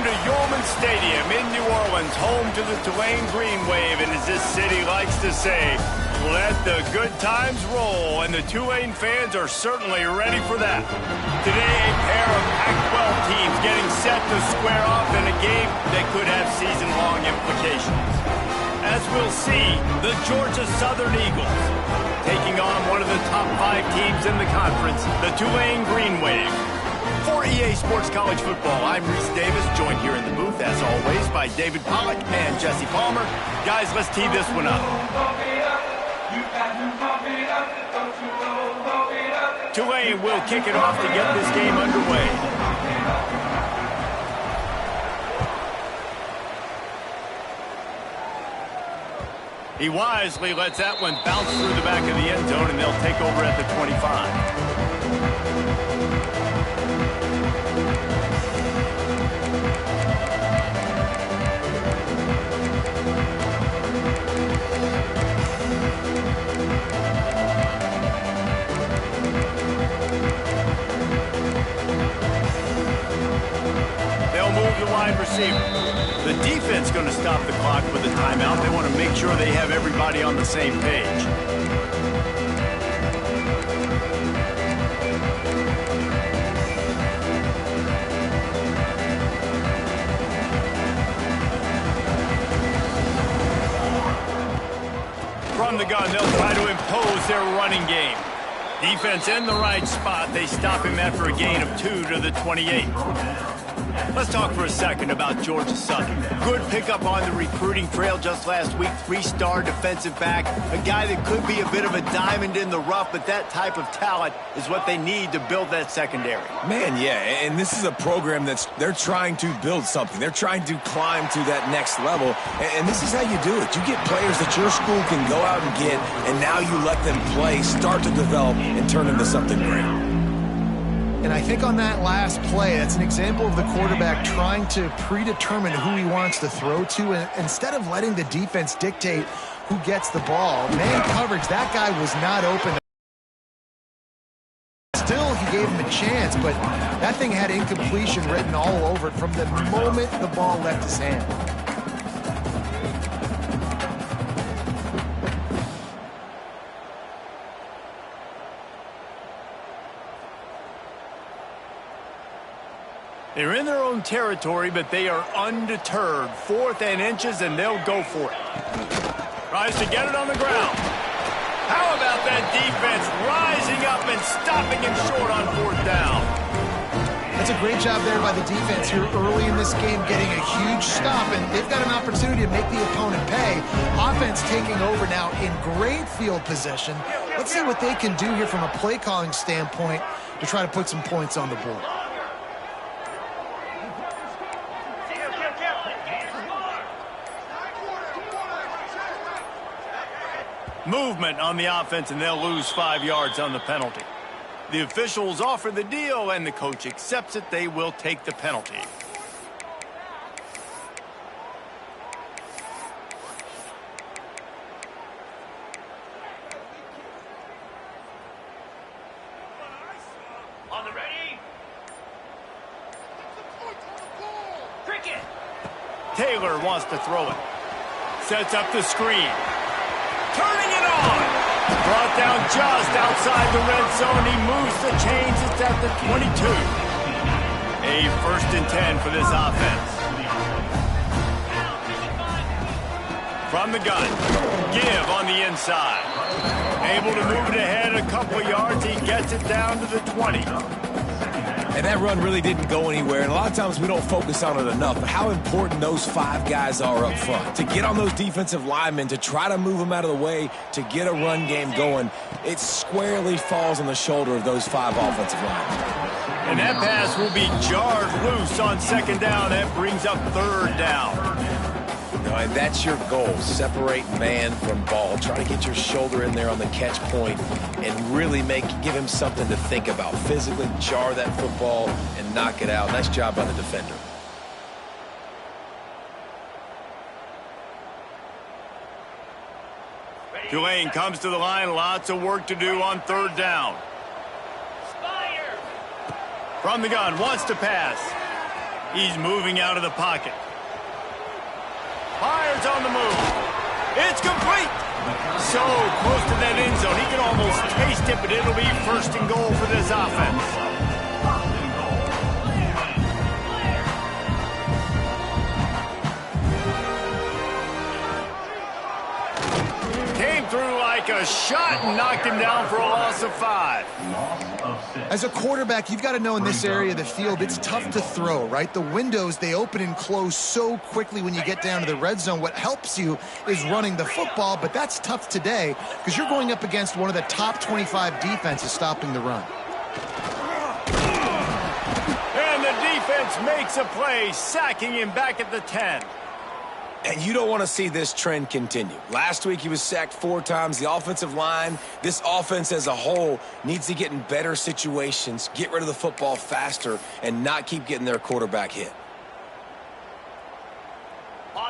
to Yulman Stadium in New Orleans, home to the Tulane Green Wave, and as this city likes to say, let the good times roll, and the Tulane fans are certainly ready for that. Today, a pair of Pac-12 teams getting set to square off in a game that could have season-long implications. As we'll see, the Georgia Southern Eagles taking on one of the top 5 teams in the conference, the Tulane Green Wave. For EA Sports College Football, I'm Reese Davis, joined here in the booth, as always, by David Pollack and Jesse Palmer. Guys, let's tee this one up. Tulane will kick it off to get this game underway. He wisely lets that one bounce through the back of the end zone, and they'll take over at the 25. The wide receiver. The defense going to stop the clock with a timeout. They want to make sure they have everybody on the same page. From the gun, they'll try to impose their running game. Defense in the right spot. They stop him after a gain of 2 to the 28. Let's talk for a second about Georgia Southern. Good pickup on the recruiting trail just last week. 3-star defensive back. A guy that could be a bit of a diamond in the rough, but that type of talent is what they need to build that secondary. Man, yeah, and this is a program they're trying to build something. They're trying to climb to that next level, and this is how you do it. You get players that your school can go out and get, and now you let them play, start to develop, and turn into something great. And I think on that last play, that's an example of the quarterback trying to predetermine who he wants to throw to, and instead of letting the defense dictate who gets the ball. Man coverage, that guy was not open. Still, he gave him a chance, but that thing had incompletion written all over it from the moment the ball left his hand. They're in their own territory, but they are undeterred. 4th and inches, and they'll go for it. Tries to get it on the ground. How about that defense rising up and stopping him short on 4th down? That's a great job there by the defense here early in this game, getting a huge stop, and they've got an opportunity to make the opponent pay. Offense taking over now in great field position. Let's see what they can do here from a play calling standpoint to try to put some points on the board. Movement on the offense, and they'll lose 5 yards on the penalty. The officials offer the deal, and the coach accepts it. They will take the penalty. On the ready. Cricket. Taylor wants to throw it. Sets up the screen. Turning it on. Brought down just outside the red zone. He moves the chains. It's at the 22. A 1st and 10 for this offense. From the gun. Give on the inside. Able to move it ahead a couple yards. He gets it down to the 20. And that run really didn't go anywhere, and a lot of times we don't focus on it enough, but how important those 5 guys are up front. To get on those defensive linemen, to try to move them out of the way, to get a run game going, it squarely falls on the shoulder of those 5 offensive linemen. And that pass will be jarred loose on 2nd down. That brings up 3rd down. And that's your goal, separate man from ball. Try to get your shoulder in there on the catch point and really give him something to think about. Physically jar that football and knock it out. Nice job by the defender. Tulane comes to the line. Lots of work to do on 3rd down. From the gun, wants to pass. He's moving out of the pocket. Fires on the move. It's complete. So close to that end zone. He can almost taste it, but it'll be first and goal for this offense. Came through like a shot and knocked him down for a loss of 5. As a quarterback, you've got to know in this area of the field, it's tough to throw, right? The windows, they open and close so quickly when you get down to the red zone. What helps you is running the football, but that's tough today because you're going up against one of the top 25 defenses stopping the run. And the defense makes a play, sacking him back at the 10. And you don't want to see this trend continue. Last week he was sacked 4 times. The offensive line, this offense as a whole, needs to get in better situations, get rid of the football faster, and not keep getting their quarterback hit.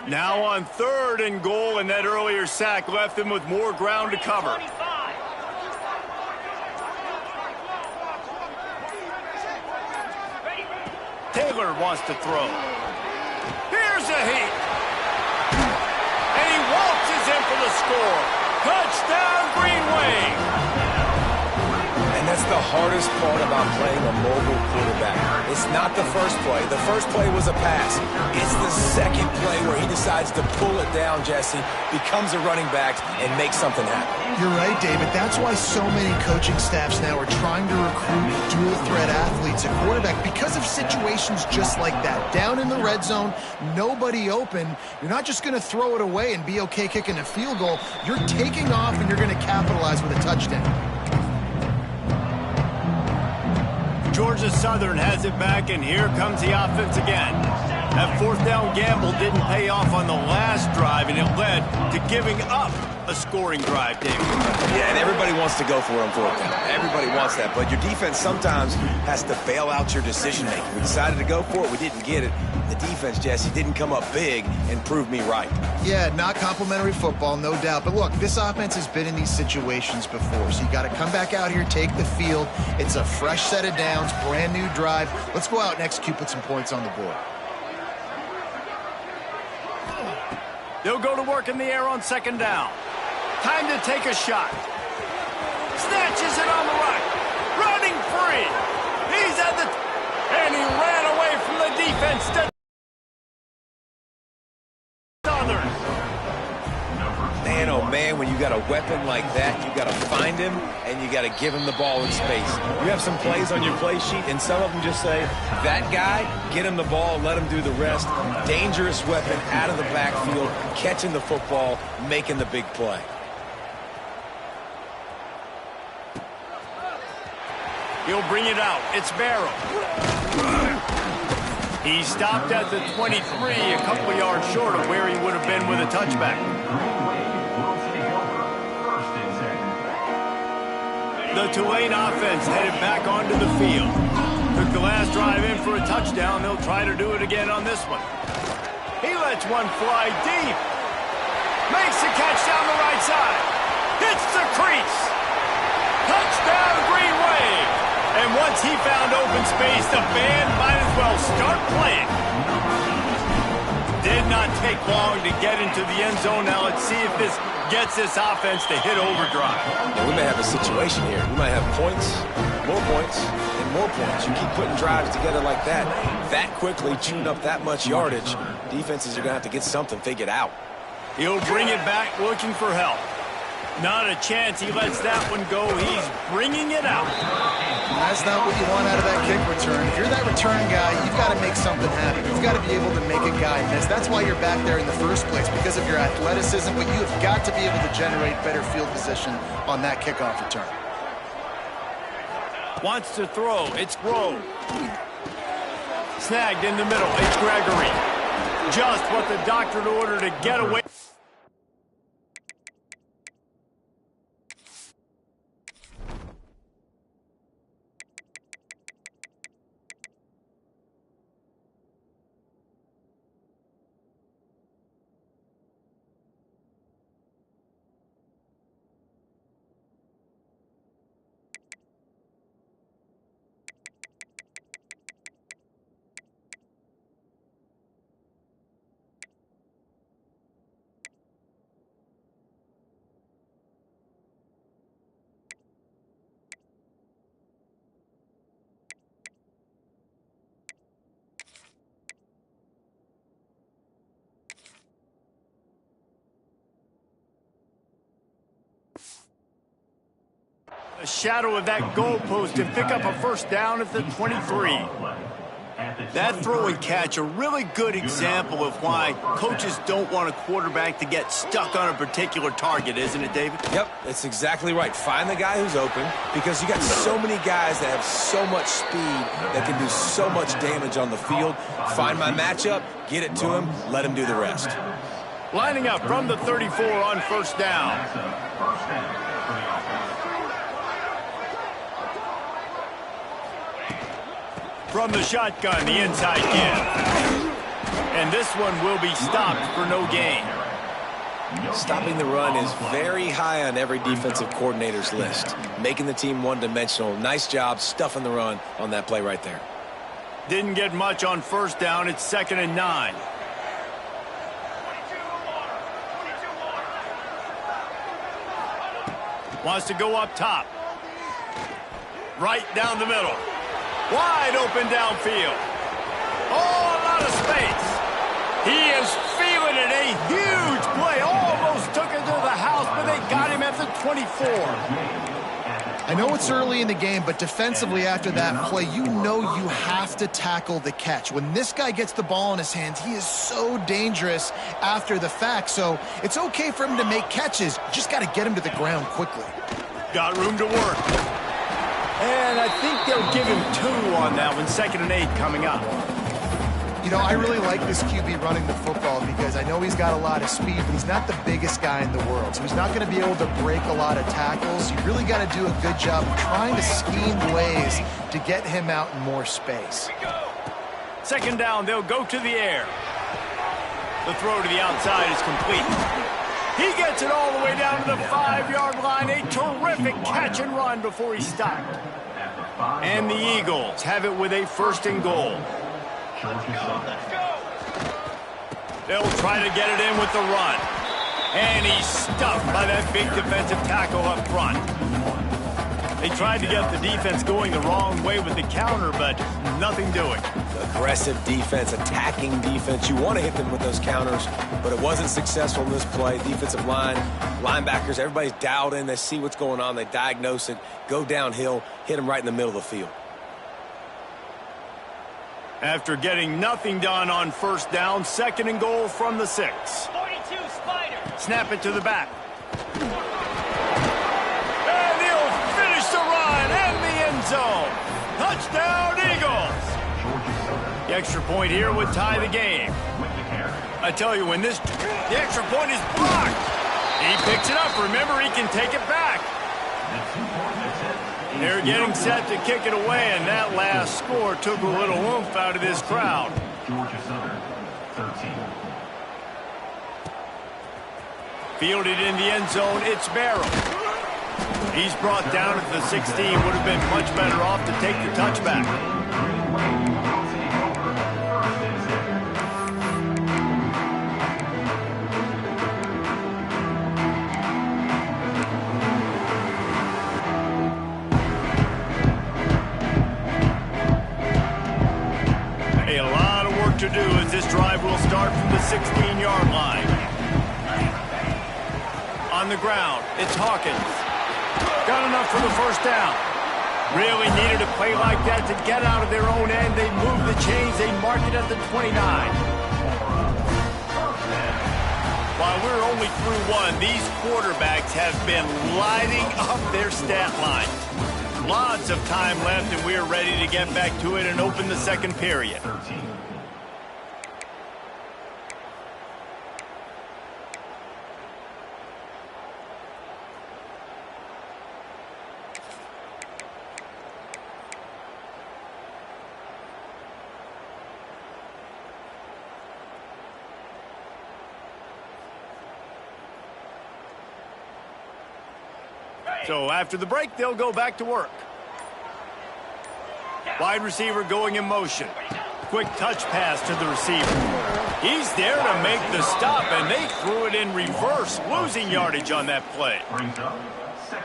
Now on 3rd and goal, and that earlier sack left them with more ground to cover. Taylor wants to throw. Here's a heat. And he waltzes in for the score. Touchdown, Green Wave. And that's the hardest part about playing a mobile quarterback. It's not the first play. The first play was a pass. It's the second play where he decides to pull it down, Jesse, becomes a running back, and makes something happen. You're right, David. That's why so many coaching staffs now are trying to recruit dual-threat athletes at quarterback because of situations just like that. Down in the red zone, nobody open. You're not just going to throw it away and be okay kicking a field goal. You're taking off, and you're going to capitalize with a touchdown. Georgia Southern has it back, and here comes the offense again. That 4th down gamble didn't pay off on the last drive, and it led to giving up a scoring drive, David. Yeah, and everybody wants to go for it on 4th down. Everybody wants that, but your defense sometimes has to bail out your decision-making. We decided to go for it. We didn't get it. The defense, Jesse, didn't come up big and prove me right. Yeah, not complimentary football, no doubt. But look, this offense has been in these situations before, so you got to come back out here, take the field. It's a fresh set of downs, brand new drive. Let's go out and execute, put some points on the board. They'll go to work in the air on 2nd down. Time to take a shot. Snatches it on the right. Running free. He's at the... And he ran away from the defense to Southern. Man, oh man, when you got a weapon like that, you got to find him and you got to give him the ball in space. You have some plays on your play sheet, and some of them just say, that guy, get him the ball, let him do the rest. Dangerous weapon out of the backfield, catching the football, making the big play. He'll bring it out. It's Barrow. He stopped at the 23, a couple yards short of where he would have been with a touchback. The Tulane offense headed back onto the field. Took the last drive in for a touchdown. They'll try to do it again on this one. He lets one fly deep. Makes the catch down the right side. Hits the crease. Touchdown, Green Wave. And once he found open space, the band might as well start playing. Did not take long to get into the end zone. Now let's see if this gets this offense to hit overdrive. Yeah, we may have a situation here. We might have points, and more points. You keep putting drives together like that quickly, chewing up that much yardage, defenses are going to have to get something figured out. He'll bring it back looking for help. Not a chance he lets that one go. He's bringing it out. That's not what you want out of that kick return. If you're that return guy, you've got to make something happen. You've got to be able to make a guy miss. That's why you're back there in the first place, because of your athleticism, but you have got to be able to generate better field position on that kickoff return. Wants to throw. It's Grove. Snagged in the middle. It's Gregory. Just what the doctor ordered to get away. shadow of that goalpost and pick up a first down at the 23. That throw and catch, a really good example of why coaches don't want a quarterback to get stuck on a particular target, isn't it, David? Yep, that's exactly right. Find the guy who's open, because you got so many guys that have so much speed that can do so much damage on the field. Find my matchup, get it to him, let him do the rest. Lining up from the 34 on first down. From the shotgun, the inside give. And this one will be stopped for no gain. Stopping the run is very high on every defensive coordinator's list. Making the team one-dimensional. Nice job stuffing the run on that play right there. Didn't get much on first down. It's 2nd and 9. Wants to go up top. Right down the middle. Wide open downfield. Oh, a lot of space. He is feeling it. A huge play. Almost took it to the house, but they got him at the 24. I know it's early in the game, but defensively after that play, you know you have to tackle the catch. When this guy gets the ball in his hands, he is so dangerous after the fact. So it's okay for him to make catches. You just got to get him to the ground quickly. Got room to work. And I think they'll give him 2 on that one. 2nd and 8 coming up. You know, I really like this QB running the football because I know he's got a lot of speed, but he's not the biggest guy in the world. So he's not going to be able to break a lot of tackles. You really got to do a good job of trying to scheme ways to get him out in more space. 2nd down, they'll go to the air. The throw to the outside is complete. He gets it all the way down to the 5-yard line. A terrific catch and run before he stopped. And the Eagles have it with a 1st and goal. They'll try to get it in with the run. And he's stuffed by that big defensive tackle up front. They tried to get the defense going the wrong way with the counter, but nothing doing. Aggressive defense, attacking defense. You want to hit them with those counters, but it wasn't successful in this play. Defensive line, linebackers, everybody's dialed in. They see what's going on. They diagnose it, go downhill, hit them right in the middle of the field. After getting nothing done on first down, 2nd and goal from the 6. 42 Spider. Snap it to the back. And he'll finish the run and the end zone. Touchdown, Eagles. The extra point here would tie the game. I tell you, when the extra point is blocked, he picks it up. Remember, he can take it back. They're getting set to kick it away, and that last score took a little oomph out of this crowd. Georgia Southern, 13. Fielded in the end zone, it's Barrow. He's brought down at the 16. Would have been much better off to take the touchback. To do as this drive will start from the 16-yard line. On the ground, it's Hawkins. Got enough for the first down. Really needed a play like that to get out of their own end. They move the chains. They mark it at the 29. While we're only through one, these quarterbacks have been lighting up their stat line. Lots of time left, and we're ready to get back to it and open the 2nd period. So after the break, they'll go back to work. Wide receiver going in motion. Quick touch pass to the receiver. He's there to make the stop, and they threw it in reverse, losing yardage on that play.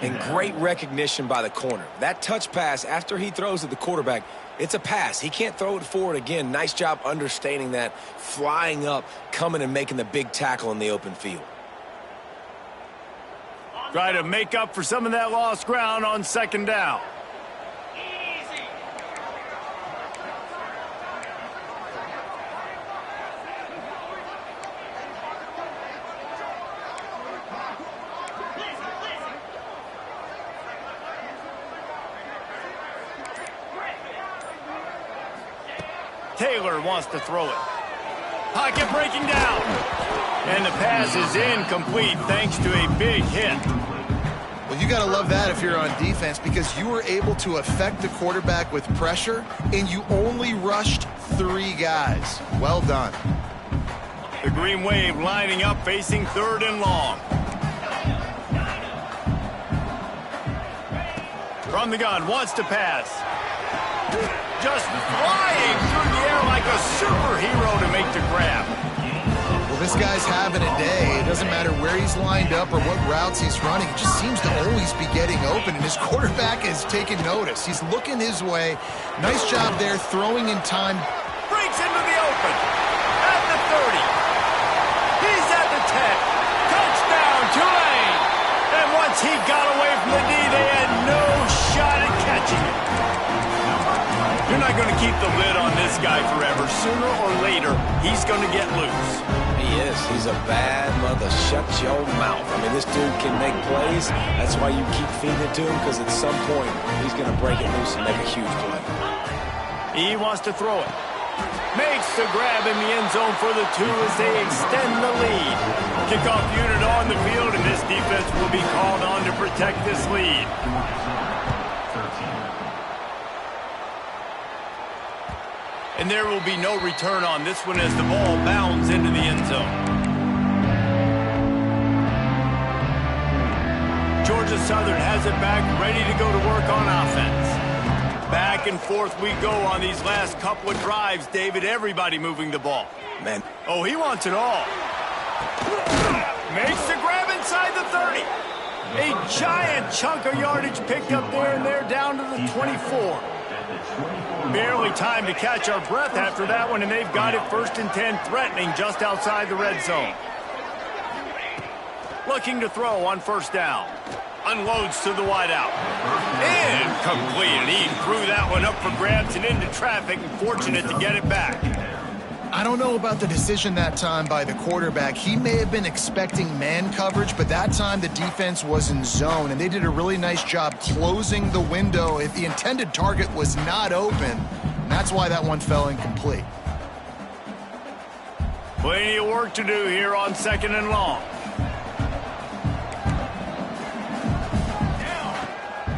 And great recognition by the corner. That touch pass, after he throws at the quarterback, it's a pass. He can't throw it forward again. Nice job understanding that, flying up, coming and making the big tackle in the open field. Try to make up for some of that lost ground on second down. Taylor wants to throw it. Pocket breaking down. And the pass is incomplete thanks to a big hit. Well, you got to love that if you're on defense, because you were able to affect the quarterback with pressure, and you only rushed 3 guys. Well done. The Green Wave lining up, facing 3rd and long. From the gun, wants to pass. Just flying through the air like a superhero to make the grab. Well, this guy's having a day. It doesn't matter where he's lined up or what routes he's running. He just seems to always be getting open, and his quarterback is taking notice. He's looking his way. Nice job there, throwing in time. Breaks into the open. At the 30. He's at the 10. Touchdown, Tulane. And once he got away from the D, they had no shot at catching it. You're not going to keep the lid on this guy forever. Sooner or later, he's going to get loose. He is. He's a bad mother. Shut your mouth. I mean, this dude can make plays. That's why you keep feeding it to him, because at some point, he's going to break it loose and make a huge play. He wants to throw it. Makes the grab in the end zone for the 2 as they extend the lead. Kickoff unit on the field, and this defense will be called on to protect this lead. And there will be no return on this one as the ball bounds into the end zone. Georgia Southern has it back, ready to go to work on offense. Back and forth we go on these last couple of drives, David. Everybody moving the ball. Man. Oh, he wants it all. Makes the grab inside the 30. A giant chunk of yardage picked up there, and they're down to the 24. Barely time to catch our breath after that one, and they've got it 1st and 10, threatening just outside the red zone. Looking to throw on 1st down. Unloads to the wideout. Incomplete, and he threw that one up for grabs and into traffic, and fortunate to get it back. I don't know about the decision that time by the quarterback. He may have been expecting man coverage, but that time the defense was in zone, and they did a really nice job closing the window if the intended target was not open. And that's why that one fell incomplete. Plenty of work to do here on 2nd and long.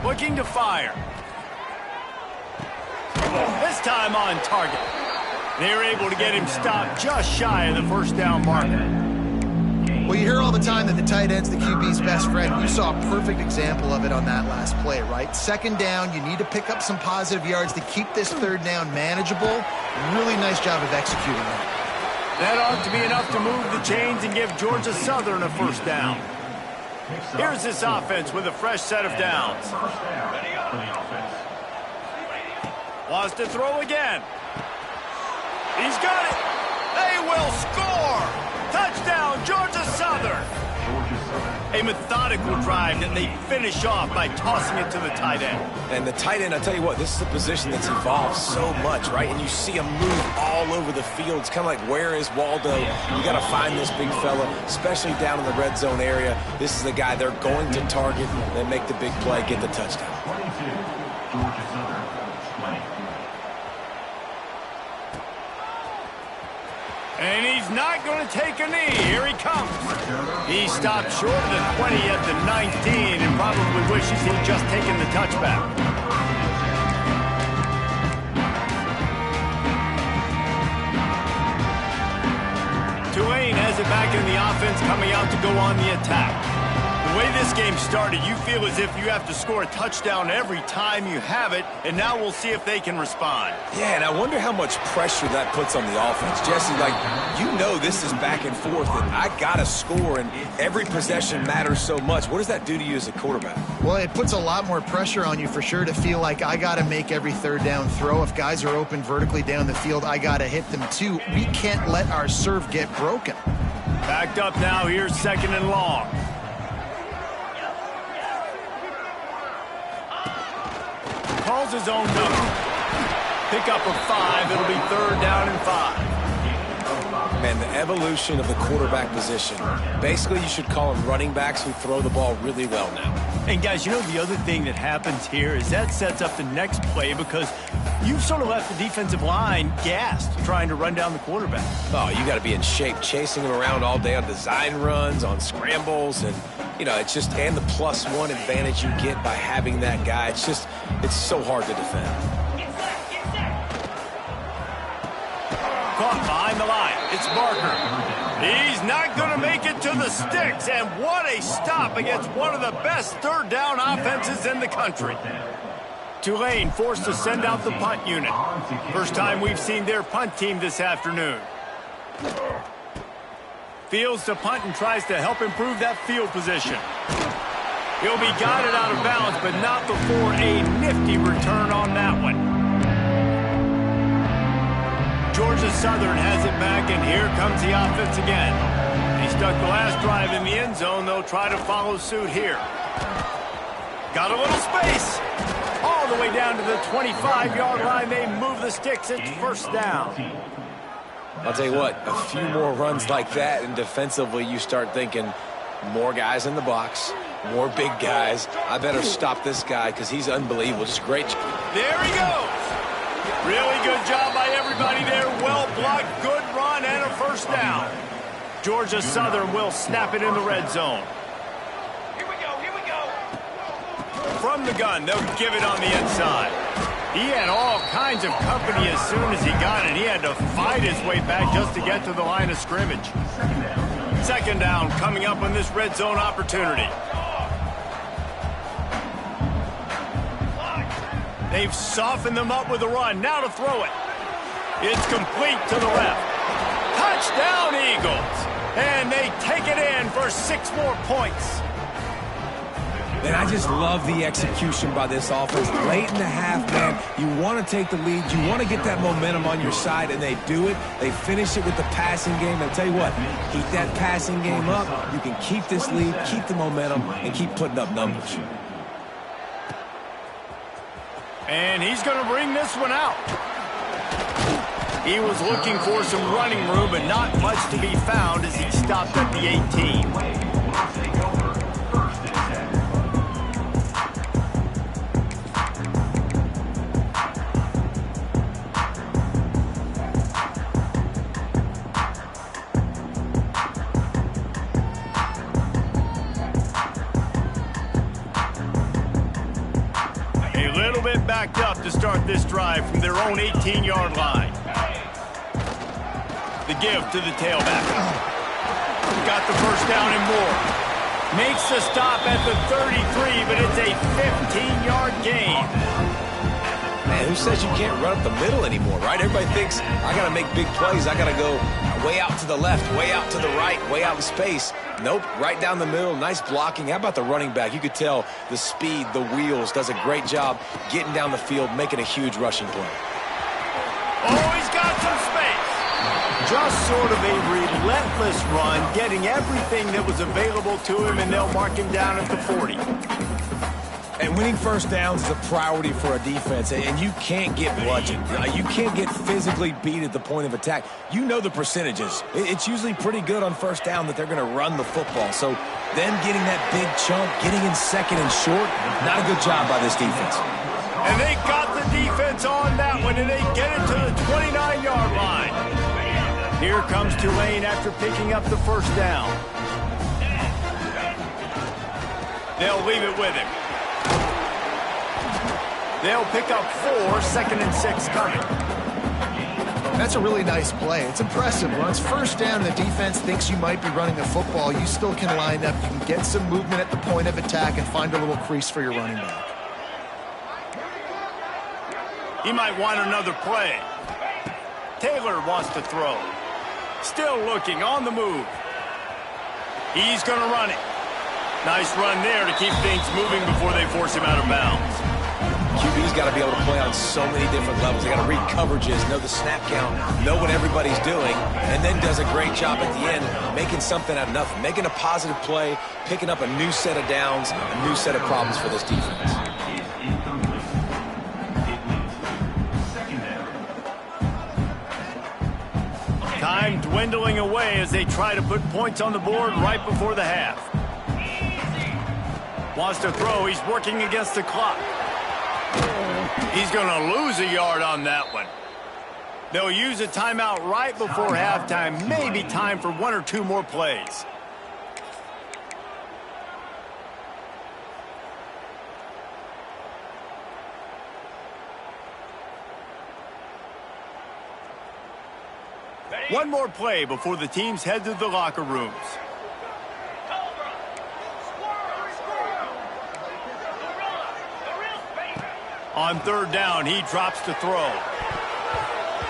Looking to fire. This time on target. They're able to get him stopped just shy of the 1st down marker. Well, you hear all the time that the tight end's the QB's best friend. You saw a perfect example of it on that last play, right? 2nd down, you need to pick up some positive yards to keep this 3rd down manageable. Really nice job of executing that. That ought to be enough to move the chains and give Georgia Southern a 1st down. Here's this offense with a fresh set of downs. Wants to throw again. He's got it. They will score. Touchdown, Georgia Southern. A methodical drive that they finish off by tossing it to the tight end. And the tight end, I'll tell you what, this is a position that's evolved so much, right? And you see him move all over the field. It's kind of like, where is Waldo? You got to find this big fella, especially down in the red zone area. This is the guy they're going to target. They make the big play, get the touchdown. 22, Georgia Southern, 20. And he's not going to take a knee. Here he comes. He stopped short of the 20 at the 19 and probably wishes he'd just taken the touchback. Tulane has it back in the offense, coming out to go on the attack. The way this game started, you feel as if you have to score a touchdown every time you have it, and now we'll see if they can respond. Yeah, and I wonder how much pressure that puts on the offense. Jesse, like, you know this is back and forth, and I got to score, and every possession matters so much. What does that do to you as a quarterback? Well, it puts a lot more pressure on you for sure to feel like I got to make every 3rd down throw. If guys are open vertically down the field, I got to hit them too. We can't let our serve get broken. Backed up now, here's 2nd and long. calls his own number. Pick up of 5. It'll be 3rd down and 5. Man, the evolution of the quarterback position. Basically, you should call them running backs who throw the ball really well now. And guys, you know the other thing that happens here is that sets up the next play because you've sort of left the defensive line gassed trying to run down the quarterback. Oh, you got to be in shape, chasing him around all day on design runs, on scrambles, and, you know, it's just, and the +1 advantage you get by having that guy. It's just, it's so hard to defend. Caught behind the line. It's Barker. He's not going to make it to the sticks, and what a stop against one of the best 3rd down offenses in the country. Tulane forced to send out the punt unit. First time we've seen their punt team this afternoon. Fields to punt and tries to help improve that field position. He'll be guided out of bounds, but not before a nifty return on that one. Georgia Southern has it back, and here comes the offense again. He stuck the last drive in the end zone. They'll try to follow suit here. Got a little space. All the way down to the 25-yard line. They move the sticks. It's 1st down. I'll tell you what, a few more runs like that, and defensively you start thinking more guys in the box, more big guys. I better stop this guy because he's unbelievable. Just great. There he goes. Really good job by everybody there. Well blocked, good run, and a 1st down. Georgia Southern will snap it in the red zone. Here we go, here we go. From the gun, they'll give it on the inside. He had all kinds of company as soon as he got it. He had to fight his way back just to get to the line of scrimmage. 2nd down coming up on this red zone opportunity. They've softened them up with a run. Now to throw it. It's complete to the left. Touchdown, Eagles. And they take it in for 6 more points. Man, I just love the execution by this offense. Late in the half, man, you want to take the lead. You want to get that momentum on your side, and they do it. They finish it with the passing game. And I'll tell you what, keep that passing game up. You can keep this lead, keep the momentum, and keep putting up numbers. And he's going to bring this one out. He was looking for some running room, but not much to be found as he stopped at the 18. Backed up to start this drive from their own 18-yard line. The give to the tailback. Got the 1st down and more. Makes the stop at the 33, but it's a 15-yard gain. Man, who says you can't run up the middle anymore, right? Everybody thinks, I got to make big plays. I got to go way out to the left, way out to the right, way out in space. Nope, right down the middle, nice blocking. How about the running back? You could tell the speed, the wheels, does a great job getting down the field, making a huge rushing play. Oh, he's got some space. Just sort of a relentless run, getting everything that was available to him, and they'll mark him down at the 40. And winning 1st downs is a priority for a defense, and you can't get bludgeoned. You can't get physically beat at the point of attack. You know the percentages. It's usually pretty good on 1st down that they're going to run the football. So them getting that big chunk, getting in 2nd and short, not a good job by this defense. And they got the defense on that one, and they get it to the 29-yard line. Here comes Tulane after picking up the 1st down. They'll leave it with him. They'll pick up 4, 2nd and 6 coming. That's a really nice play. It's impressive. When it's 1st down, the defense thinks you might be running the football. You still can line up. You can get some movement at the point of attack and find a little crease for your running back. He might want another play. Taylor wants to throw. Still looking on the move. He's going to run it. Nice run there to keep things moving before they force him out of bounds. QB's got to be able to play on so many different levels. They got to read coverages, know the snap count, know what everybody's doing, and then does a great job at the end making something out of nothing, making a positive play, picking up a new set of downs, a new set of problems for this defense. dwindling away as they try to put points on the board right before the half. Wants to throw. He's working against the clock. He's going to lose a yard on that one. They'll use a timeout right before halftime. Maybe time for one or two more plays. One more play before the teams head to the locker rooms. On third down, he drops to throw.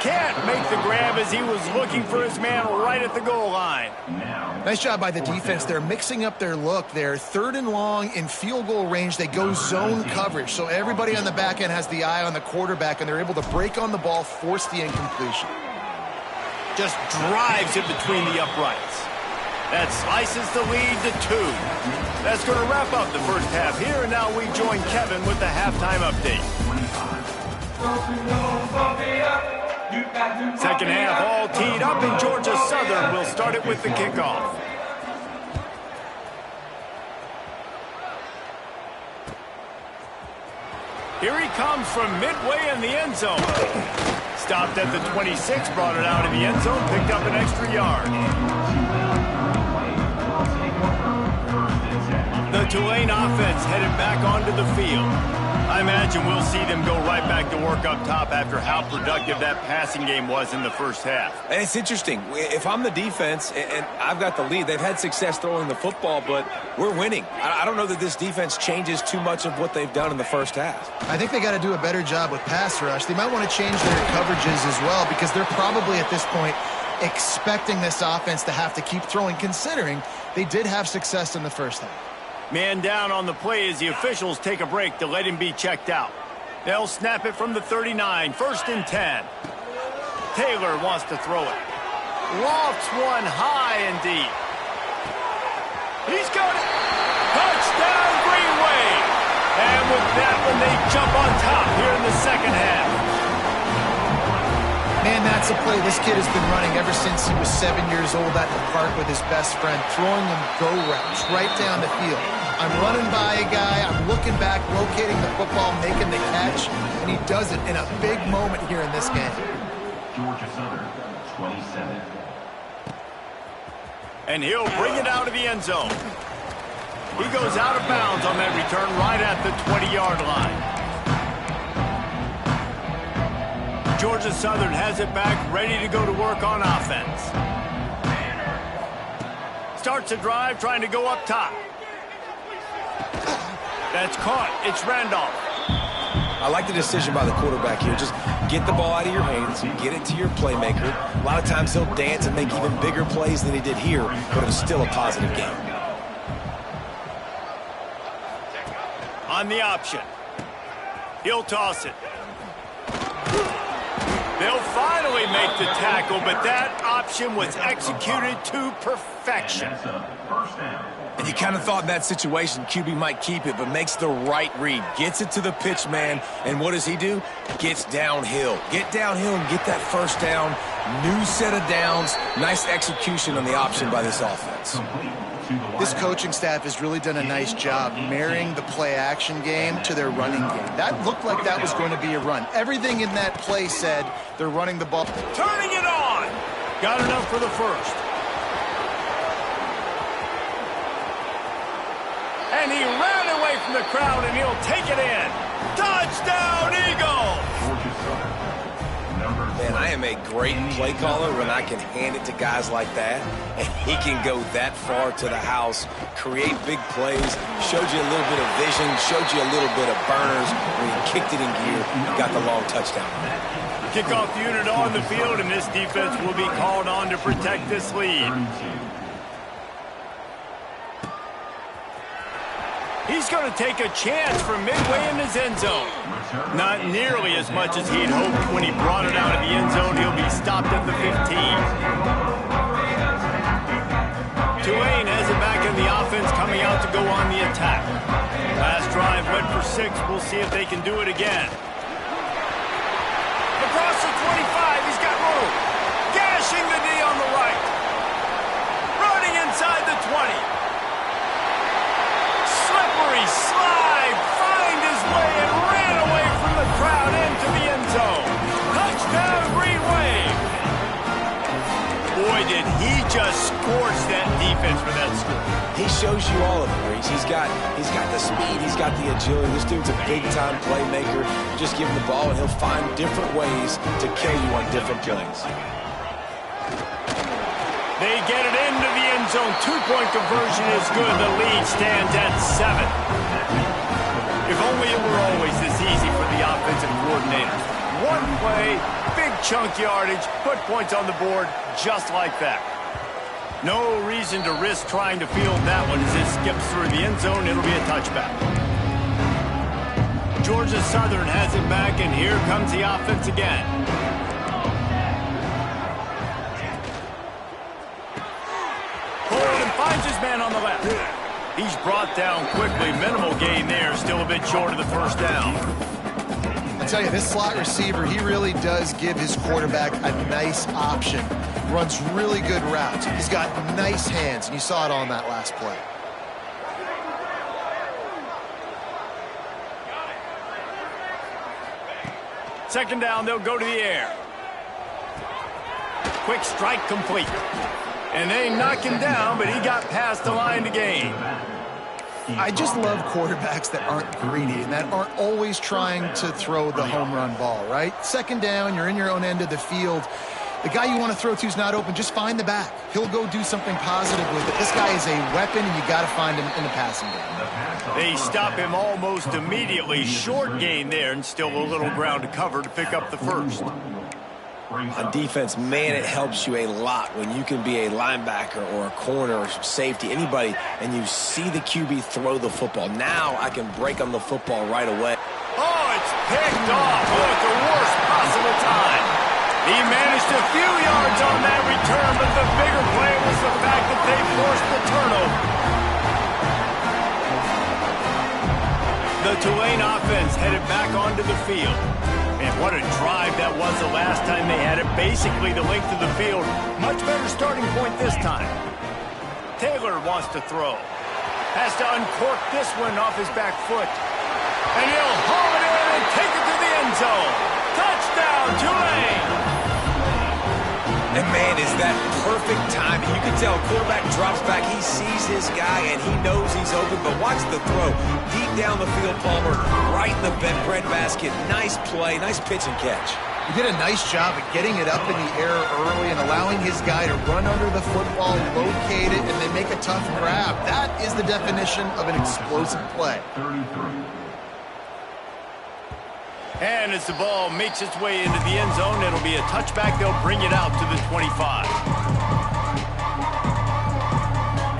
Can't make the grab as he was looking for his man right at the goal line. Nice job by the defense. They're mixing up their look there. Third and long in field goal range. They go zone coverage. So everybody on the back end has the eye on the quarterback, and they're able to break on the ball, force the incompletion. Just drives it between the uprights. That slices the lead to 2. That's going to wrap up the first half here, and now we join Kevin with the halftime update. Second half all teed up, and Georgia Southern will start it with the kickoff. Here he comes from midway in the end zone. Stopped at the 26, brought it out in the end zone, picked up an extra yard. The Tulane offense headed back onto the field. I imagine we'll see them go right back to work up top after how productive that passing game was in the first half. And it's interesting. If I'm the defense and I've got the lead, they've had success throwing the football, but we're winning. I don't know that this defense changes too much of what they've done in the first half. I think they got to do a better job with pass rush. They might want to change their coverages as well, because they're probably at this point expecting this offense to have to keep throwing, considering they did have success in the first half. Man down on the play as the officials take a break to let him be checked out. They'll snap it from the 39, 1st and 10. Taylor wants to throw it. Lofts one high and deep. He's got it. Touchdown, Green Wave. And with that one, they jump on top here in the second half. Man, that's a play this kid has been running ever since he was 7 years old at the park with his best friend, throwing them go routes right down the field. I'm running by a guy, I'm looking back, locating the football, making the catch, and he does it in a big moment here in this game. Georgia Southern, 27. And he'll bring it out of the end zone. He goes out of bounds on that return right at the 20-yard line. Georgia Southern has it back, ready to go to work on offense. Starts a drive, trying to go up top. That's caught. It's Randolph. I like the decision by the quarterback here. Just get the ball out of your hands, get it to your playmaker. A lot of times he'll dance and make even bigger plays than he did here, but it was still a positive game. On the option. He'll toss it. They'll finally make the tackle, but that option was executed to perfection. And you kind of thought in that situation QB might keep it, but makes the right read. Gets it to the pitch man, and what does he do? Gets downhill. Get downhill and get that first down. New set of downs. Nice execution on the option by this offense. This coaching staff has really done a nice job marrying the play-action game to their running game. That looked like that was going to be a run. Everything in that play said they're running the ball. Turning it on. Got enough for the first. And he ran away from the crowd, and he'll take it in. Touchdown, Eagles! Man, I am a great play caller when I can hand it to guys like that, and he can go that far to the house, create big plays, showed you a little bit of vision, showed you a little bit of burners when he kicked it in gear and got the long touchdown. Kickoff unit on the field, and this defense will be called on to protect this lead. He's going to take a chance from midway in his end zone. Not nearly as much as he'd hoped when he brought it out of the end zone. He'll be stopped at the 15. Tulane has it back in the offense, coming out to go on the attack. Last drive went for 6. We'll see if they can do it again. Across the 25, he's got room. Gashing the knee on the right. 20. Slippery slide, find his way and ran away from the crowd into the end zone. Touchdown, Green Wave. Boy, did he just scorch that defense for that score. He shows you all of it, Reese. He's got the speed, he's got the agility. This dude's a big-time playmaker. You just give him the ball, and he'll find different ways to kill you on different plays. They get it into the end zone. Two-point conversion is good. The lead stands at 7. If only it were always this easy for the offensive coordinators. One play, big chunk yardage, put points on the board just like that. No reason to risk trying to field that one as it skips through the end zone. It'll be a touchback. Georgia Southern has it back, and here comes the offense again. Finds his man on the left. He's brought down quickly. Minimal gain there. Still a bit short of the first down. I tell you, this slot receiver, he really does give his quarterback a nice option. Runs really good routes. He's got nice hands, and you saw it on that last play. Second down, they'll go to the air. Quick strike complete. And they knock him down, but he got past the line to gain. I just love quarterbacks that aren't greedy and that aren't always trying to throw the home run ball, right? Second down, you're in your own end of the field. The guy you want to throw to is not open. Just find the back. He'll go do something positive with it. This guy is a weapon, and you got to find him in the passing game. They stop him almost immediately. Short gain there, and still a little ground to cover to pick up the first. On defense, man, it helps you a lot when you can be a linebacker or a corner or safety, anybody, and you see the QB throw the football. Now I can break on the football right away. Oh, it's picked off. Oh, at the worst possible time. He managed a few yards on that return, but the bigger play was the fact that they forced the turnover. The Tulane offense headed back onto the field. And what a drive that was the last time they had it. Basically the length of the field. Much better starting point this time. Taylor wants to throw. Has to uncork this one off his back foot. And he'll haul it in and take it to the end zone. Touchdown, Tulane! And man, is that perfect timing. You can tell quarterback drops back. He sees his guy, and he knows he's open. But watch the throw. Deep down the field, Palmer, right in the breadbasket. Nice play, nice pitch and catch. He did a nice job of getting it up in the air early and allowing his guy to run under the football, locate it, and then make a tough grab. That is the definition of an explosive play. And as the ball makes its way into the end zone, it'll be a touchback. They'll bring it out to the 25.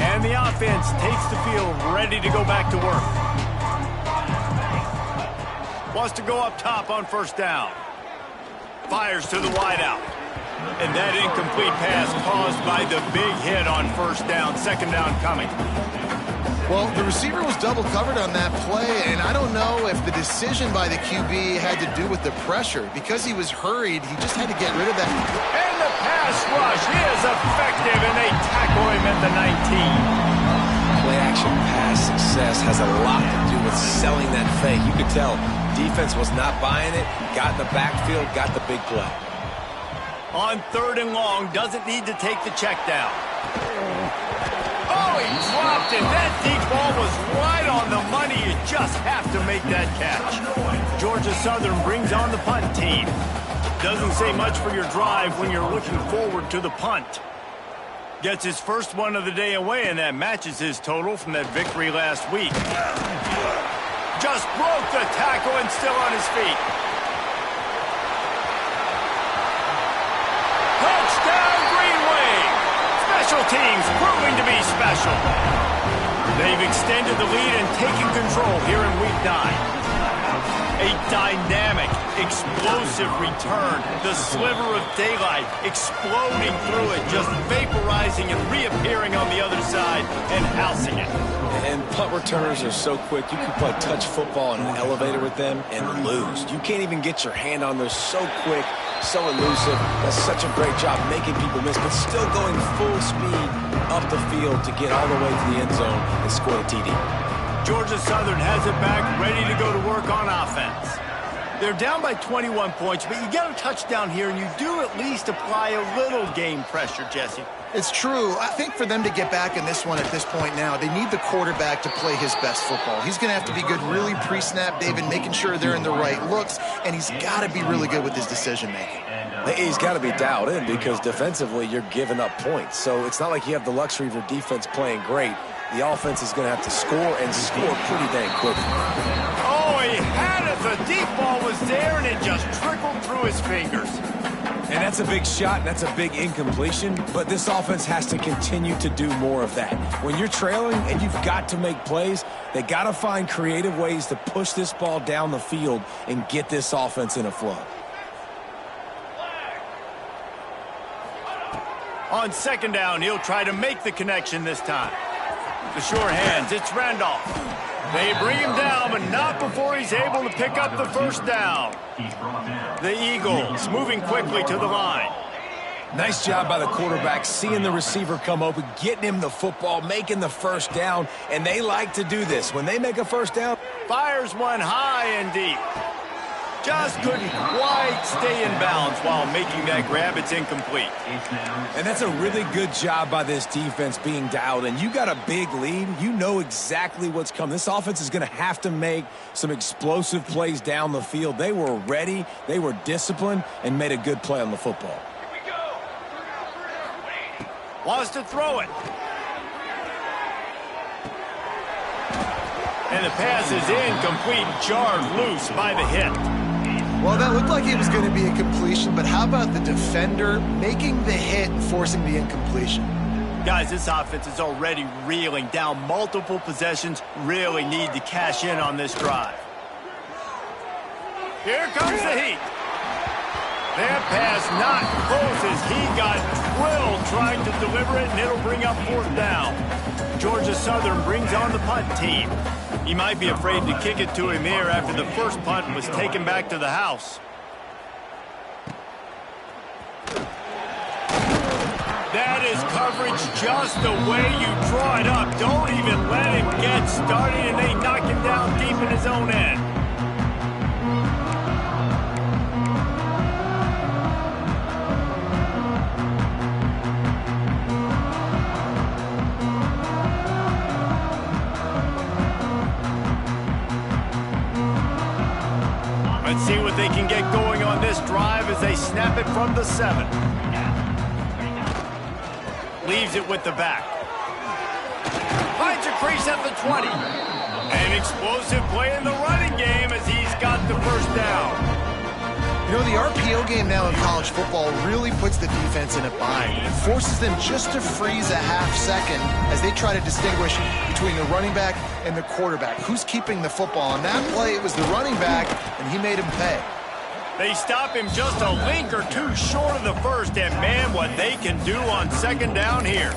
And the offense takes the field, ready to go back to work. Wants to go up top on first down. Fires to the wideout. And that incomplete pass caused by the big hit on first down. Second down coming. Well, the receiver was double covered on that play, and I don't know if the decision by the QB had to do with the pressure. Because he was hurried, he just had to get rid of that. And the pass rush is effective, and they tackle him at the 19. Play-action pass success has a lot to do with selling that fake. You could tell defense was not buying it, got in the backfield, got the big play. On third and long, doesn't need to take the check down. Oh, he dropped it. That deep ball was right on the money. You just have to make that catch. Georgia Southern brings on the punt team. Doesn't say much for your drive when you're looking forward to the punt. Gets his first one of the day away, and that matches his total from that victory last week. Just broke the tackle and still on his feet. Touchdown, Green Wave! Special teams proving to be special. They've extended the lead and taken control here in Week 9. A dynamic, explosive return. The sliver of daylight exploding through it, just vaporizing and reappearing on the other side and housing it. And punt returners are so quick. You can play touch football in an elevator with them and lose. You can't even get your hand on those. So quick, so elusive. Does such a great job making people miss, but still going full speed up the field to get all the way to the end zone and score the TD. Georgia Southern has it back, ready to go to work on offense. They're down by 21 points, but you get a touchdown here, and you do at least apply a little game pressure, Jesse. It's true. I think for them to get back in this one at this point now, they need the quarterback to play his best football. He's going to have to be good really pre-snap, David, making sure they're in the right looks, and he's got to be really good with his decision-making. He's got to be dialed in because defensively you're giving up points. So it's not like you have the luxury of your defense playing great. The offense is going to have to score and score pretty dang quickly. Oh, he had it. The deep ball was there, and it just trickled through his fingers. And that's a big shot, and that's a big incompletion, but this offense has to continue to do more of that. When you're trailing and you've got to make plays, they got to find creative ways to push this ball down the field and get this offense in a flow. On second down, he'll try to make the connection this time. The sure hands, it's Randolph. They bring him down, but not before he's able to pick up the first down. The Eagles moving quickly to the line. Nice job by the quarterback, seeing the receiver come open, getting him the football, making the first down, and they like to do this. When they make a first down, Fires one high and deep. Just couldn't quite stay in bounds while making that grab. It's incomplete. and that's a really good job by this defense being dialed in. You got a big lead. You know exactly what's coming. This offense is going to have to make some explosive plays down the field. They were ready, they were disciplined, and made a good play on the football. Wants to throw it. And the pass is incomplete, jarred loose by the hit. Well, that looked like it was going to be a completion, but how about the defender making the hit and forcing the incompletion? Guys, this offense is already reeling down multiple possessions. Really need to cash in on this drive. Here comes the heat. That pass not close as he got drilled trying to deliver it, and it'll bring up fourth down. Georgia Southern brings on the punt team. He might be afraid to kick it to him here after the first punt was taken back to the house. That is coverage just the way you draw it up. Don't even let him get started, and they knock him down deep in his own end. Let's see what they can get going on this drive as they snap it from the 7. Leaves it with the back. Finds a crease at the 20. An explosive play in the running game as he's got the first down. You know, the RPO game now in college football really puts the defense in a bind. It forces them just to freeze a half second as they try to distinguish between the running back and the quarterback. Who's keeping the football? On that play, it was the running back, and he made him pay. They stop him just a link or two short of the first, and man, what they can do on second down here.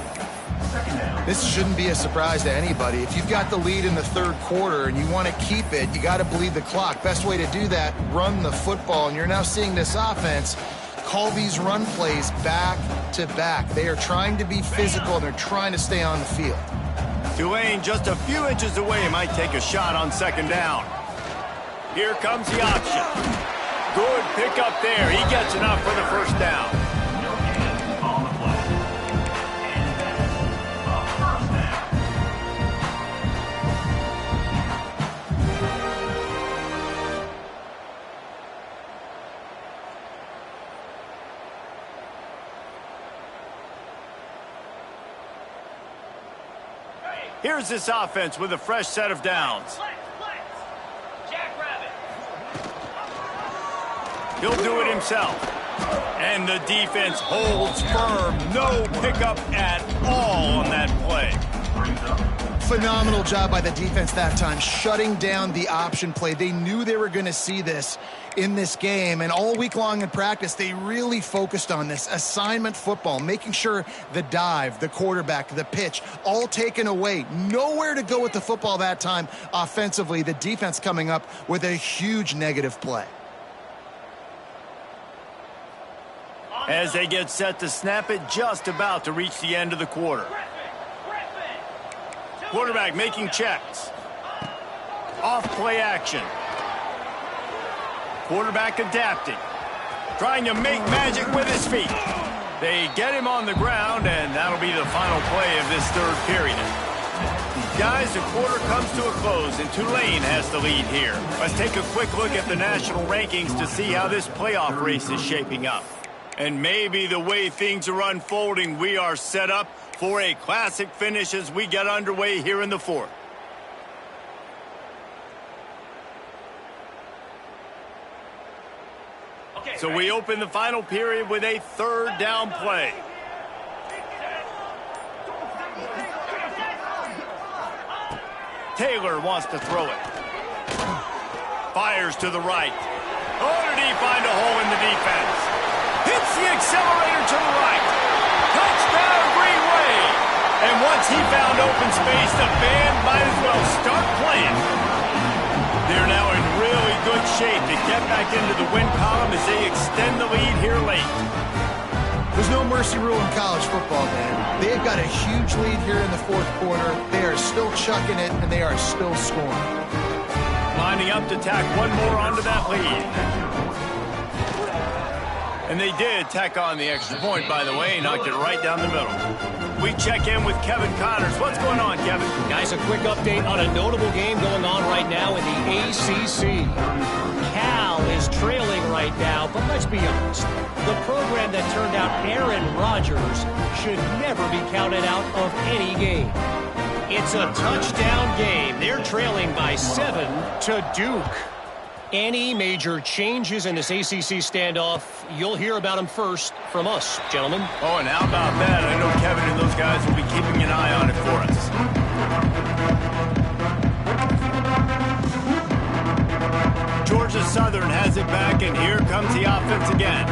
This shouldn't be a surprise to anybody. If you've got the lead in the third quarter and you want to keep it, you got to bleed the clock. Best way to do that, run the football. And you're now seeing this offense call these run plays back to back. They are trying to be physical, and they're trying to stay on the field. Tulane just a few inches away might take a shot on second down. Here comes the option. Good pick up there. He gets enough for the first down. Here's this offense with a fresh set of downs. He'll do it himself. And the defense holds firm. No pickup at all on that play. Phenomenal job by the defense that time, shutting down the option play. They knew they were going to see this in this game, and all week long in practice, they really focused on this assignment football, making sure the dive, the quarterback, the pitch, all taken away. Nowhere to go with the football that time offensively. The defense coming up with a huge negative play. As they get set to snap it, just about to reach the end of the quarter. Quarterback making checks. Off play action. Quarterback adapting. Trying to make magic with his feet. They get him on the ground, and that'll be the final play of this third period. Guys, the quarter comes to a close, and Tulane has the lead here. Let's take a quick look at the national rankings to see how this playoff race is shaping up. And maybe the way things are unfolding, we are set up for a classic finish as we get underway here in the fourth. So we open the final period with a third down play. Taylor wants to throw it. Fires to the right. Oh, did he find a hole in the defense? Hits the accelerator to the right. Touchdown, Green Wave. And once he found open space, the band might as well start playing. They're now in really good shape to get back into the win column as they extend the lead here late. There's no mercy rule in college football, man. They've got a huge lead here in the fourth quarter. They are still chucking it, and they are still scoring. Lining up to tack one more onto that lead. And they did tack on the extra point, by the way, knocked it right down the middle. We check in with Kevin Connors. What's going on, Kevin? Guys, a quick update on a notable game going on right now in the ACC. Cal is trailing right now, but let's be honest. The program that turned out Aaron Rodgers should never be counted out of any game. It's a touchdown game. They're trailing by 7 to Duke. Any major changes in this ACC standoff, you'll hear about them first from us, gentlemen. Oh, and how about that? I know Kevin and those guys will be keeping an eye on it for us. Georgia Southern has it back, and here comes the offense again.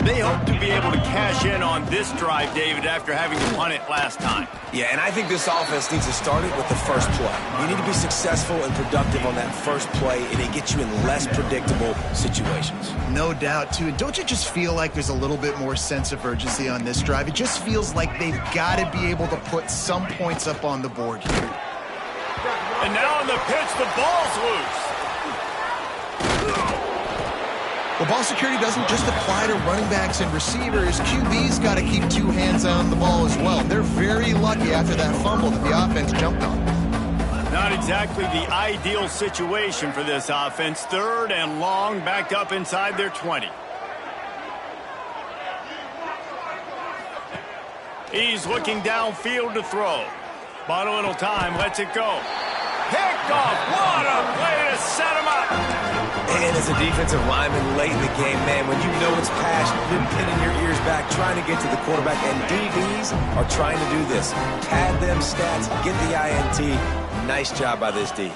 They hope to be able to cash in on this drive, David, after having to punt it last time. Yeah, and I think this offense needs to start it with the first play. You need to be successful and productive on that first play, and it gets you in less predictable situations. No doubt, too. And don't you just feel like there's a little bit more sense of urgency on this drive? It just feels like they've got to be able to put some points up on the board here. And now on the pitch, the ball's loose. Well, ball security doesn't just apply to running backs and receivers. QB's got to keep two hands on the ball as well. They're very lucky after that fumble that the offense jumped on. Not exactly the ideal situation for this offense. Third and long, backed up inside their 20. He's looking downfield to throw. Bought a little time, lets it go. Picked off. What a play to set him up. And as a defensive lineman late in the game, man, when you know it's passion, you're pinning your ears back, trying to get to the quarterback, and DBs are trying to do this. Pad them stats, get the INT. Nice job by this D.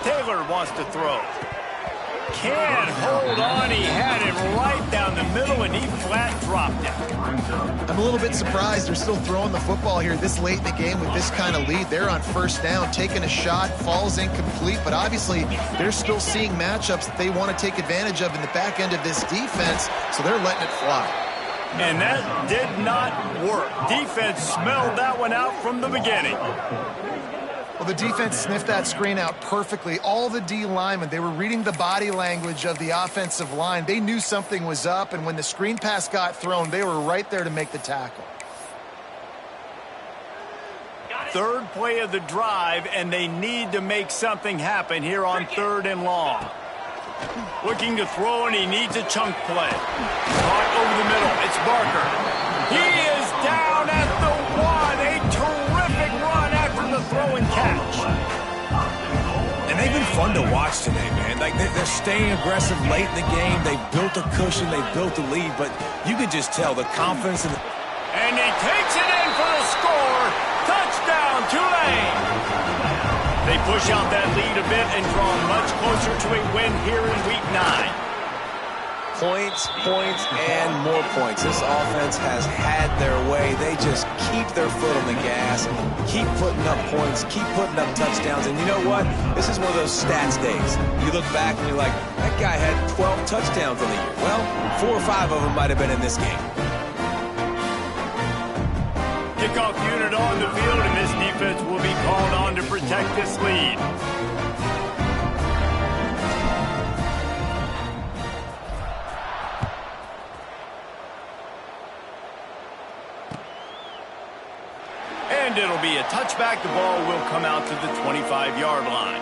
Taylor wants to throw. Can't hold on. He had it right down the middle, and he flat dropped it. I'm a little bit surprised they're still throwing the football here this late in the game with this kind of lead. They're on first down, taking a shot, falls incomplete, but obviously they're still seeing matchups that they want to take advantage of in the back end of this defense, so they're letting it fly. And that did not work. Defense smelled that one out from the beginning. Well, the defense sniffed that screen out perfectly. All the D linemen, they were reading the body language of the offensive line. They knew something was up, and when the screen pass got thrown, they were right there to make the tackle. Third play of the drive, and they need to make something happen here on third and long. Looking to throw, and he needs a chunk play. Caught over the middle. It's Barker. He is down at the 1. A terrific run after the throw and catch. And they've been fun to watch today, man. Like they're staying aggressive late in the game. They've built a cushion. They've built a lead. But you can just tell the confidence in the... And he takes it in for the score. Touchdown, Tulane. They push out that lead a bit and draw much closer to a win here in Week 9. Points, points, and more points. This offense has had their way. They just keep their foot on the gas, keep putting up points, keep putting up touchdowns. And you know what? This is one of those stats days. You look back and you're like, that guy had 12 touchdowns on the year. Well, 4 or 5 of them might have been in this game. Kickoff unit on the field, and this defense will be called on to protect this lead. And it'll be a touchback. The ball will come out to the 25-yard line.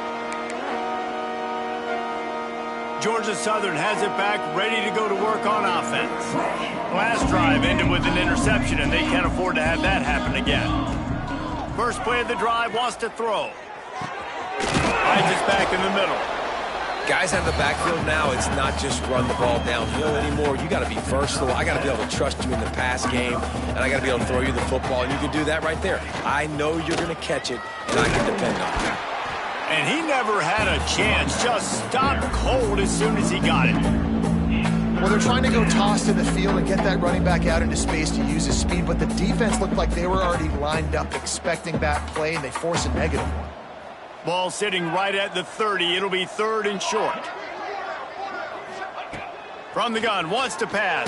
Georgia Southern has it back, ready to go to work on offense. Last drive ended with an interception, and they can't afford to have that happen again. First play of the drive, wants to throw. Finds it back in the middle. Guys out of the backfield now, it's not just run the ball downhill anymore. You got to be versatile. I got to be able to trust you in the pass game, and I got to be able to throw you the football, and you can do that right there. I know you're going to catch it, and I can depend on it. And he never had a chance, just stopped cold as soon as he got it. Well, they're trying to go toss to the field and get that running back out into space to use his speed, but the defense looked like they were already lined up expecting that play, and they force a negative one. Ball sitting right at the 30. It'll be 3rd and short. From the gun, wants to pass.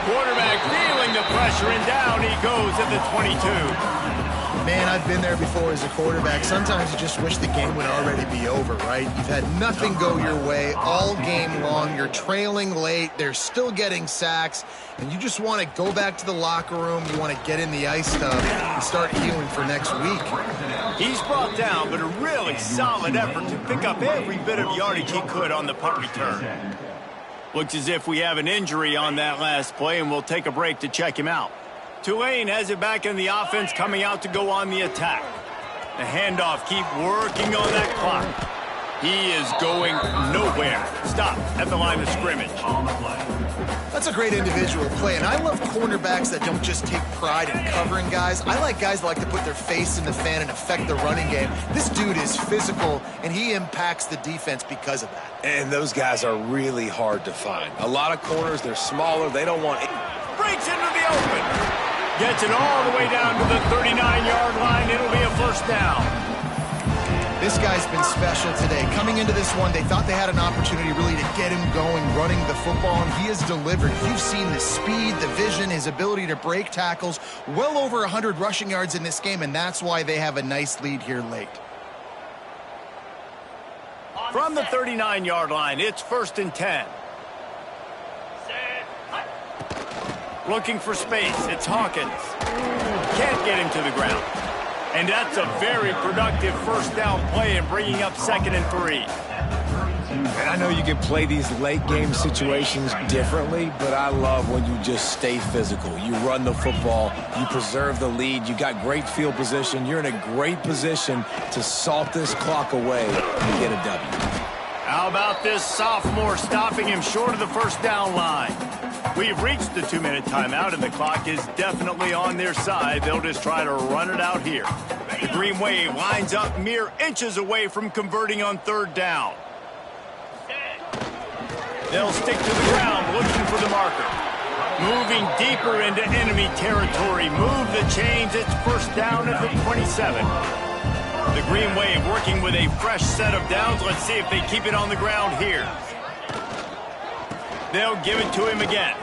Quarterback feeling the pressure, and down he goes at the 22. Man, I've been there before as a quarterback. Sometimes you just wish the game would already be over, right? You've had nothing go your way all game long. You're trailing late. They're still getting sacks. And you just want to go back to the locker room. You want to get in the ice tub and start healing for next week. He's brought down, but a really solid effort to pick up every bit of yardage he could on the punt return. Looks as if we have an injury on that last play, and we'll take a break to check him out. Tulane has it back in the offense, coming out to go on the attack. The handoff, keep working on that clock. He is going nowhere. Stop at the line of scrimmage. That's a great individual play, and I love cornerbacks that don't just take pride in covering guys. I like guys that like to put their face in the fan and affect the running game. This dude is physical, and he impacts the defense because of that. And those guys are really hard to find. A lot of corners, they're smaller. They don't want it. Breaks into the open. Gets it all the way down to the 39-yard line. It'll be a 1st down. This guy's been special today. Coming into this one, they thought they had an opportunity really to get him going, running the football, and he has delivered. You've seen the speed, the vision, his ability to break tackles. Well over 100 rushing yards in this game, and that's why they have a nice lead here late. From the 39-yard line, it's 1st and 10. Looking for space. It's Hawkins. Can't get him to the ground. And that's a very productive 1st down play and bringing up 2nd and 3. And I know you can play these late game situations differently, but I love when you just stay physical. You run the football, you preserve the lead, you got great field position, you're in a great position to salt this clock away and get a W. How about this sophomore stopping him short of the 1st down line? We've reached the 2-minute timeout, and the clock is definitely on their side. They'll just try to run it out here. The Green Wave lines up mere inches away from converting on 3rd down. They'll stick to the ground looking for the marker. Moving deeper into enemy territory. Move the chains. It's 1st down at the 27. The Green Wave working with a fresh set of downs. Let's see if they keep it on the ground here. They'll give it to him again.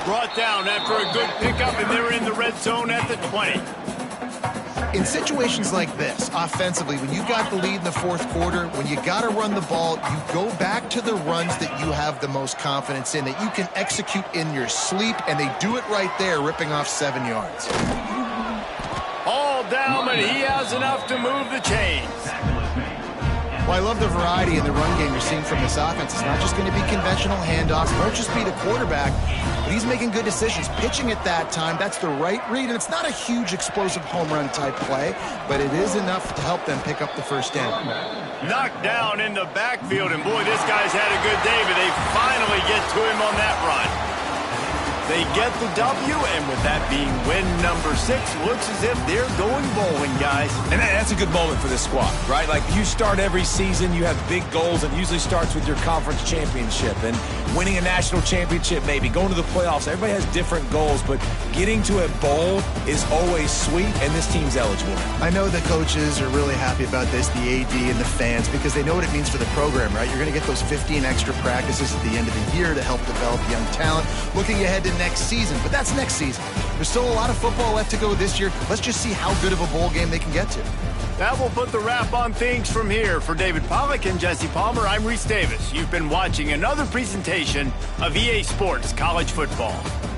Brought down after a good pickup, and they're in the red zone at the 20. In situations like this, offensively, when you got the lead in the 4th quarter, when you got to run the ball, you go back to the runs that you have the most confidence in, that you can execute in your sleep, and they do it right there, ripping off 7 yards. All down, but he has enough to move the chains. Well, I love the variety in the run game you're seeing from this offense. It's not just going to be conventional handoffs. It won't just be the quarterback, but he's making good decisions. Pitching at that time, that's the right read, and it's not a huge explosive home run type play, but it is enough to help them pick up the 1st down. Knocked down in the backfield, and boy, this guy's had a good day, but they finally get to him on that run. They get the W, and with that being win number 6, looks as if they're going bowling, guys. And that's a good moment for this squad, right? Like, you start every season, you have big goals. It usually starts with your conference championship and winning a national championship, maybe going to the playoffs. Everybody has different goals, but getting to a bowl is always sweet, and this team's eligible. I know the coaches are really happy about this, the AD and the fans, because they know what it means for the program, right? You're going to get those 15 extra practices at the end of the year to help develop young talent. Looking ahead to next season. But that's next season. There's still a lot of football left to go this year. Let's just see how good of a bowl game they can get to. That will put the wrap on things from here. For David Pollack and Jesse Palmer, I'm Reese Davis. You've been watching another presentation of EA Sports College Football.